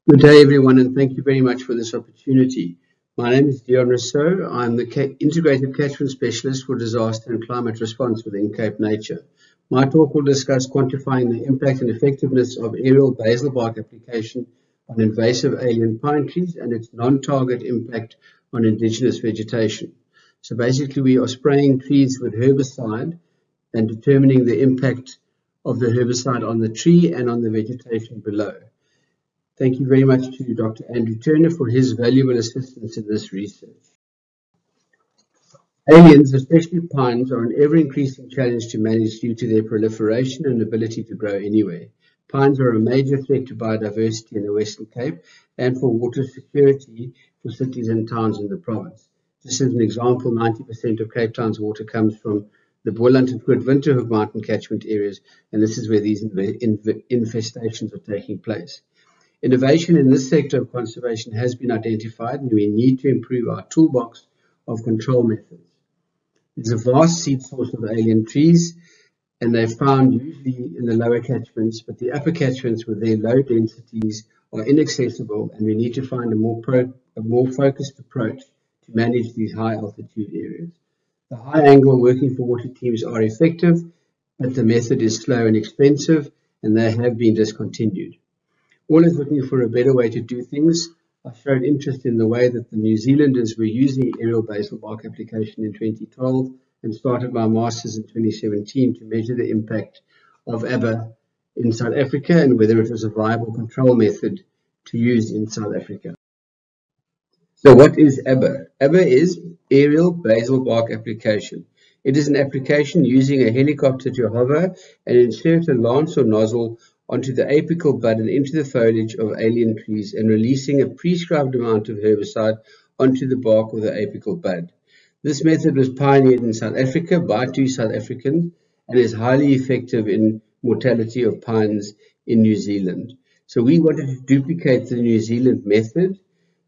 Good day, everyone, and thank you very much for this opportunity. My name is Dion Rousseau. I'm the Integrated Catchment Specialist for Disaster and Climate Response within Cape Nature. My talk will discuss quantifying the impact and effectiveness of aerial basal bark application on invasive alien pine trees and its non-target impact on indigenous vegetation. So basically, we are spraying trees with herbicide and determining the impact of the herbicide on the tree and on the vegetation below. Thank you very much to Dr. Andrew Turner for his valuable assistance in this research. Aliens, especially pines, are an ever-increasing challenge to manage due to their proliferation and ability to grow anywhere. Pines are a major threat to biodiversity in the Western Cape and for water security for cities and towns in the province. Just as an example, 90% of Cape Town's water comes from the Boland and Grootwinterhoek mountain catchment areas, and this is where these infestations are taking place. Innovation in this sector of conservation has been identified, and we need to improve our toolbox of control methods. There's a vast seed source of alien trees, and they're found usually in the lower catchments, but the upper catchments with their low densities are inaccessible, and we need to find a more focused approach to manage these high altitude areas. The high angle working for water teams are effective, but the method is slow and expensive, and they have been discontinued. Always looking for a better way to do things, I showed interest in the way that the New Zealanders were using aerial basal bark application in 2012 and started my master's in 2017 to measure the impact of ABBA in South Africa and whether it was a viable control method to use in South Africa. So what is ABBA? ABBA is aerial basal bark application. It is an application using a helicopter to hover and insert a lance or nozzle onto the apical bud and into the foliage of alien trees and releasing a prescribed amount of herbicide onto the bark of the apical bud. This method was pioneered in South Africa by 2 South Africans and is highly effective in mortality of pines in New Zealand. So we wanted to duplicate the New Zealand method,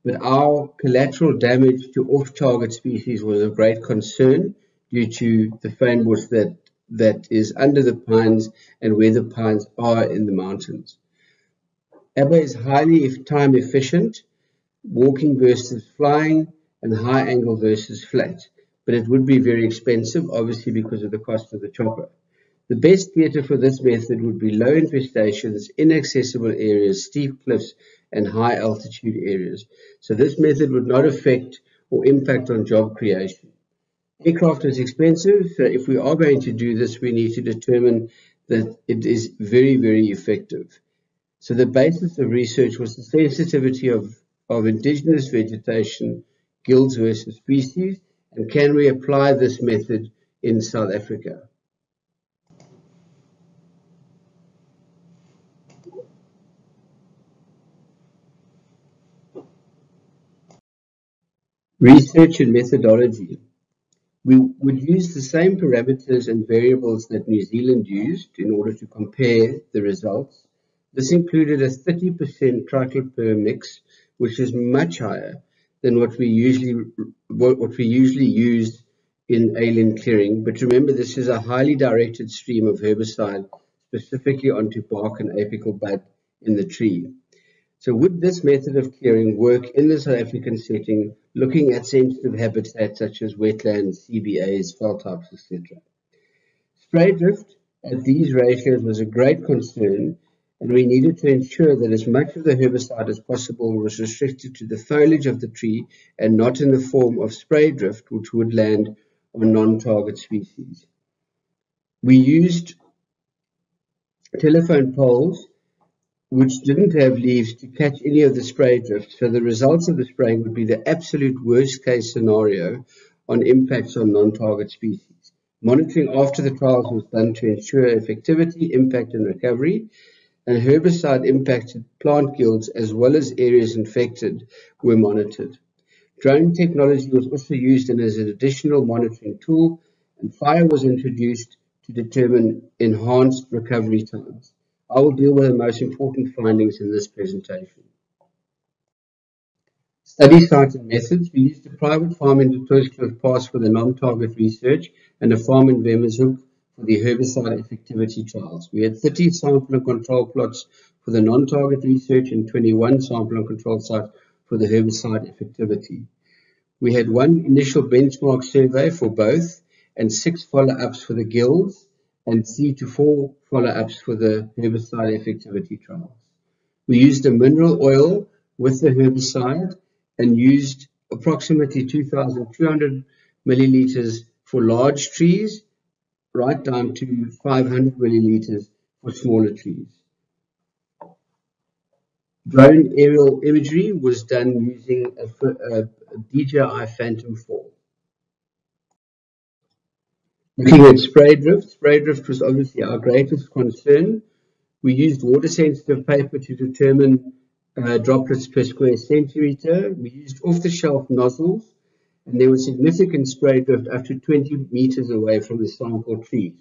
but our collateral damage to off-target species was of great concern due to the fynbos that is under the pines and where the pines are in the mountains. ABBA is highly time efficient, walking versus flying, and high angle versus flat, but it would be very expensive, obviously because of the cost of the chopper. The best theatre for this method would be low infestations, inaccessible areas, steep cliffs, and high altitude areas. So this method would not affect or impact on job creation. Aircraft is expensive, so if we are going to do this, we need to determine that it is very, very effective. So the basis of research was the sensitivity of indigenous vegetation, gills versus species, and can we apply this method in South Africa? Research and methodology. We would use the same parameters and variables that New Zealand used in order to compare the results. This included a 30% triclopyr mix, which is much higher than what we usually use in alien clearing. But remember, this is a highly directed stream of herbicide specifically onto bark and apical bud in the tree. So would this method of clearing work in the South African setting, looking at sensitive habitats such as wetlands, CBAs, veld types, etc.? Spray drift at these ratios was a great concern, and we needed to ensure that as much of the herbicide as possible was restricted to the foliage of the tree and not in the form of spray drift, which would land on non-target species. We used telephone poles which didn't have leaves to catch any of the spray drift, so the results of the spraying would be the absolute worst case scenario on impacts on non-target species. Monitoring after the trials was done to ensure effectivity, impact and recovery, and herbicide impacted plant gills as well as areas infected were monitored. Drone technology was also used as an additional monitoring tool, and fire was introduced to determine enhanced recovery times. I will deal with the most important findings in this presentation. Study site and methods. We used a private farm in the Tuiskloof Pass for the non-target research and a farm in Vemershoek for the herbicide effectivity trials. We had 30 sample and control plots for the non-target research and 21 sample and control sites for the herbicide effectivity. We had one initial benchmark survey for both and 6 follow-ups for the gills and 3 to 4 follow-ups for the herbicide effectivity trials. We used a mineral oil with the herbicide and used approximately 2,200 milliliters for large trees, right down to 500 milliliters for smaller trees. Drone aerial imagery was done using a DJI Phantom 4. Looking at spray drift was obviously our greatest concern. We used water-sensitive paper to determine droplets per square centimeter. We used off-the-shelf nozzles, and there was significant spray drift up to 20 meters away from the sample trees.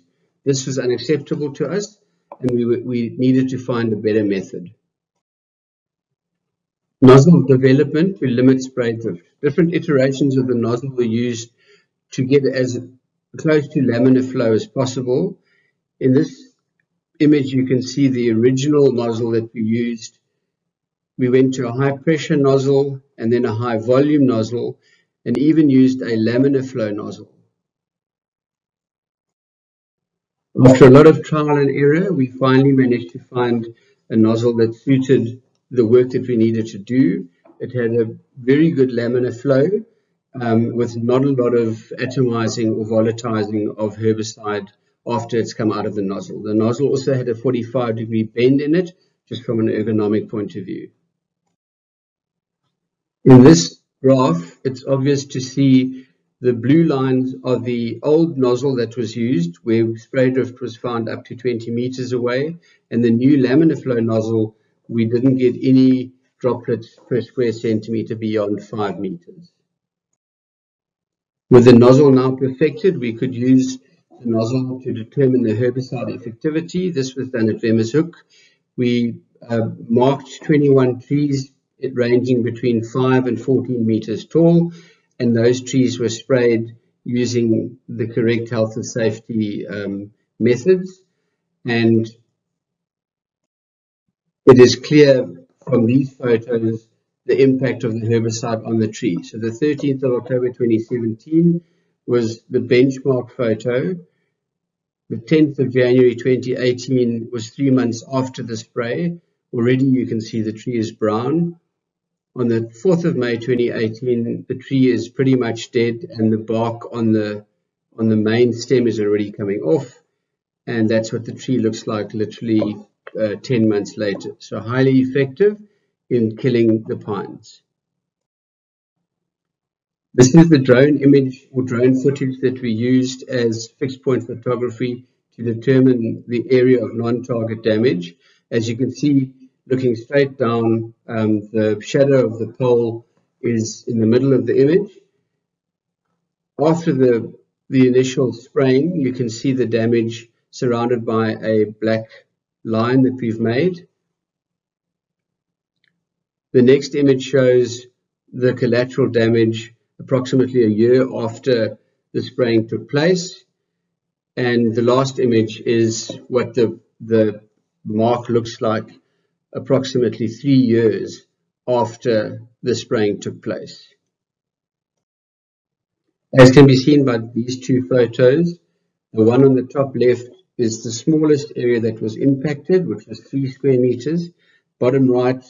This was unacceptable to us, and we needed to find a better method. Nozzle development to limit spray drift. Different iterations of the nozzle were used to get as close to laminar flow as possible. In this image, you can see the original nozzle that we used. We went to a high pressure nozzle and then a high volume nozzle, and even used a laminar flow nozzle. After a lot of trial and error, we finally managed to find a nozzle that suited the work that we needed to do. It had a very good laminar flow with not a lot of atomizing or volatilizing of herbicide after it's come out of the nozzle. The nozzle also had a 45-degree bend in it, just from an ergonomic point of view. In this graph, it's obvious to see the blue lines are the old nozzle that was used, where spray drift was found up to 20 meters away, and the new laminar flow nozzle, we didn't get any droplets per square centimeter beyond 5 meters. With the nozzle now perfected, we could use the nozzle to determine the herbicide effectivity. This was done at Vemmershoek. We marked 21 trees ranging between 5 and 14 meters tall, and those trees were sprayed using the correct health and safety methods. And it is clear from these photos the impact of the herbicide on the tree. So the 13th of October 2017 was the benchmark photo. The 10th of January 2018 was 3 months after the spray. Already you can see the tree is brown. On the 4th of May 2018, the tree is pretty much dead, and the bark on the main stem is already coming off. And that's what the tree looks like literally 10 months later. So highly effective in killing the pines. This is the drone image or drone footage that we used as fixed point photography to determine the area of non-target damage. As you can see, looking straight down, the shadow of the pole is in the middle of the image. After the initial spraying, you can see the damage surrounded by a black line that we've made. The next image shows the collateral damage approximately a year after the spraying took place. And the last image is what the mark looks like approximately 3 years after the spraying took place. As can be seen by these two photos, the one on the top left is the smallest area that was impacted, which was 3 square meters. Bottom right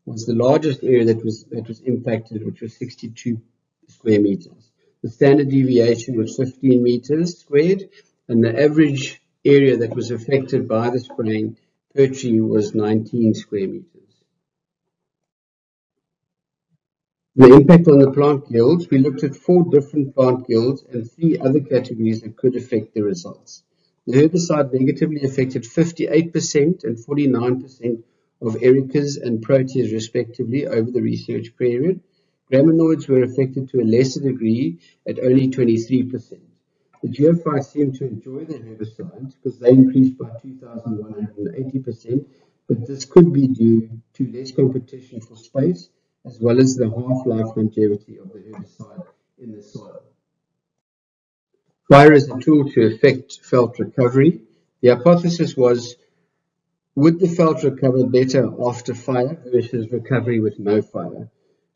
was the largest area that was impacted, which was 62 square meters. The standard deviation was 15 meters squared, and the average area that was affected by the spraying per tree was 19 square meters. The impact on the plant gills, we looked at 4 different plant gills and 3 other categories that could affect the results. The herbicide negatively affected 58% and 49% of ericas and proteas respectively over the research period. Graminoids were affected to a lesser degree at only 23%. The geophytes seemed to enjoy the herbicide because they increased by 2,180%, but this could be due to less competition for space as well as the half-life longevity of the herbicide in the soil. Fire is a tool to affect veld recovery. The hypothesis was, would the veld recover better after fire versus recovery with no fire?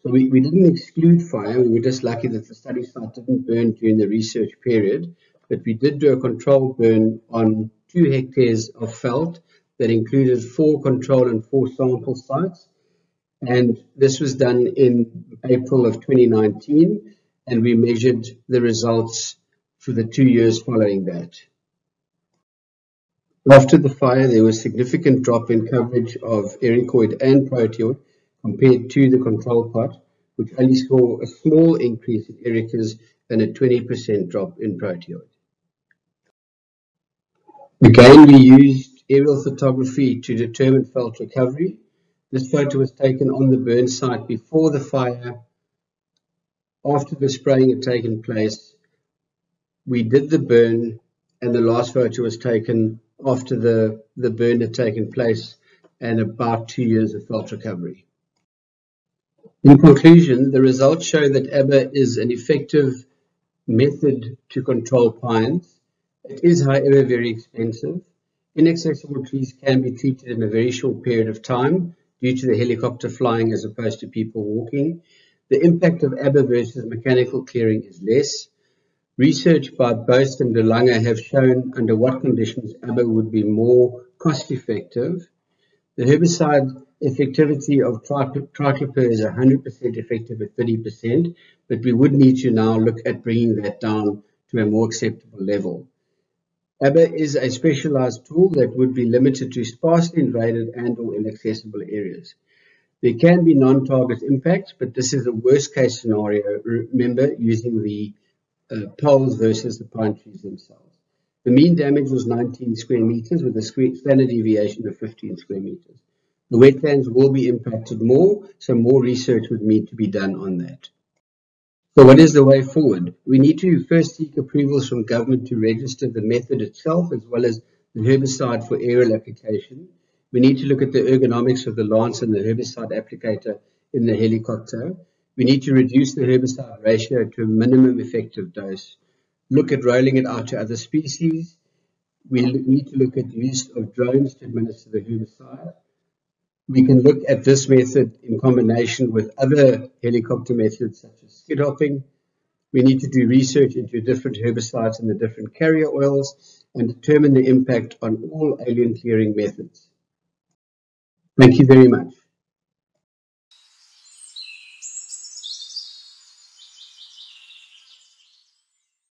So we didn't exclude fire. We were just lucky that the study site didn't burn during the research period, but we did do a controlled burn on 2 hectares of veld that included 4 control and 4 sample sites. And this was done in April of 2019, and we measured the results for the 2 years following that. After the fire, there was significant drop in coverage of ericoid and proteoid compared to the control pot, which only saw a small increase in ericas and a 20% drop in proteoid. Again, we used aerial photography to determine veld recovery. This photo was taken on the burn site before the fire. After the spraying had taken place, we did the burn, and the last photo was taken after the burn had taken place and about 2 years of veld recovery. In conclusion, the results show that ABBA is an effective method to control pines. It is, however, very expensive. Inaccessible trees can be treated in a very short period of time due to the helicopter flying as opposed to people walking. The impact of ABBA versus mechanical clearing is less. Research by Boast and De Lange have shown under what conditions ABBA would be more cost effective. The herbicide effectivity of triclopyr is 100% effective at 30%, but we would need to now look at bringing that down to a more acceptable level. ABBA is a specialized tool that would be limited to sparsely invaded and or inaccessible areas. There can be non-target impacts, but this is a worst case scenario, remember, using the poles versus the pine trees themselves. The mean damage was 19 square meters with a standard deviation of 15 square meters. The wetlands will be impacted more, so more research would need to be done on that. So what is the way forward? We need to first seek approvals from government to register the method itself as well as the herbicide for aerial application. We need to look at the ergonomics of the lance and the herbicide applicator in the helicopter. We need to reduce the herbicide ratio to a minimum effective dose. Look at rolling it out to other species. We need to look at the use of drones to administer the herbicide. We can look at this method in combination with other helicopter methods such as skid hopping. We need to do research into different herbicides and the different carrier oils and determine the impact on all alien clearing methods. Thank you very much.